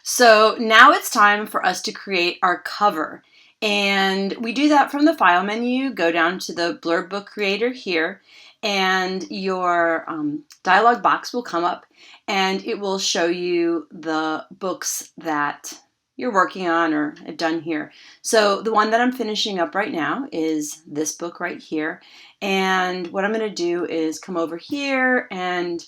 So now it's time for us to create our cover. And we do that from the File menu, go down to the Blurb Book Creator here, and your dialog box will come up and it will show you the books that you're working on or have done here. So the one that I'm finishing up right now is this book right here. And what I'm going to do is come over here and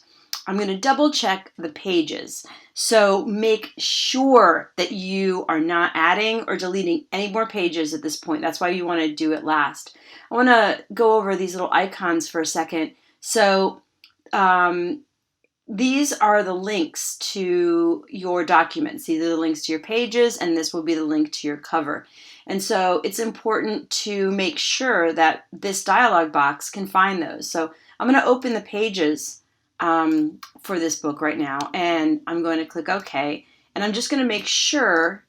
I'm going to double check the pages. So make sure that you are not adding or deleting any more pages at this point. That's why you want to do it last. I want to go over these little icons for a second. So these are the links to your documents. These are the links to your pages, and this will be the link to your cover. And so it's important to make sure that this dialog box can find those. So I'm going to open the pages for this book right now, and I'm going to click OK, and I'm just going to make sure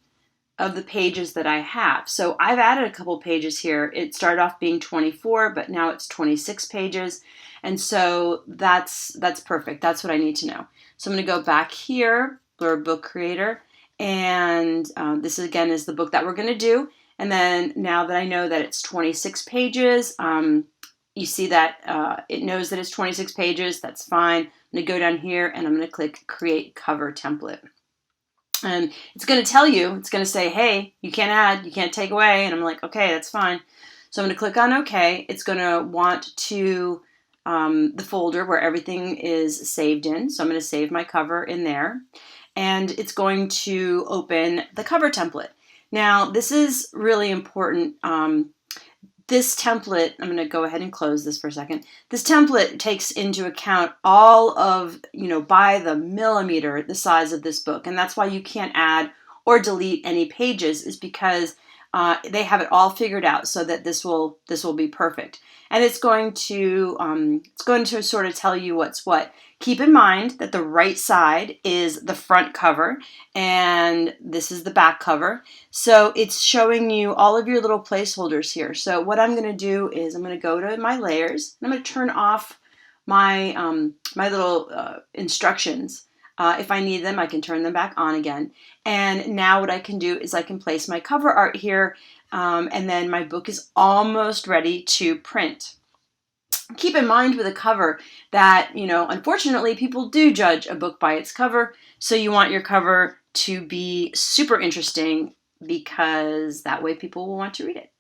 of the pages that I have. So I've added a couple pages here. It started off being 24, but now it's 26 pages, and so that's perfect. That's what I need to know. So I'm going to go back here, Blurb Book Creator, and this again is the book that we're going to do. And then now that I know that it's 26 pages, you see that it knows that it's 26 pages. That's fine. I'm going to go down here and I'm going to click Create Cover Template. And it's going to tell you, it's going to say, hey, you can't add, you can't take away. And I'm like, okay, that's fine. So I'm going to click on OK. It's going to want to the folder where everything is saved in. So I'm going to save my cover in there. And it's going to open the cover template. Now, this is really important. This template, I'm going to go ahead and close this for a second. This template takes into account all of, by the millimeter, the size of this book. And that's why you can't add or delete any pages, is because they have it all figured out so that this will be perfect. And it's going to sort of tell you what's what. Keep in mind that the right side is the front cover and this is the back cover. So it's showing you all of your little placeholders here. So what I'm going to do is I'm going to go to my layers and I'm going to turn off my my little instructions. If I need them, I can turn them back on again. And now what I can do is I can place my cover art here, and then my book is almost ready to print. Keep in mind with a cover that, unfortunately, people do judge a book by its cover. So you want your cover to be super interesting because that way people will want to read it.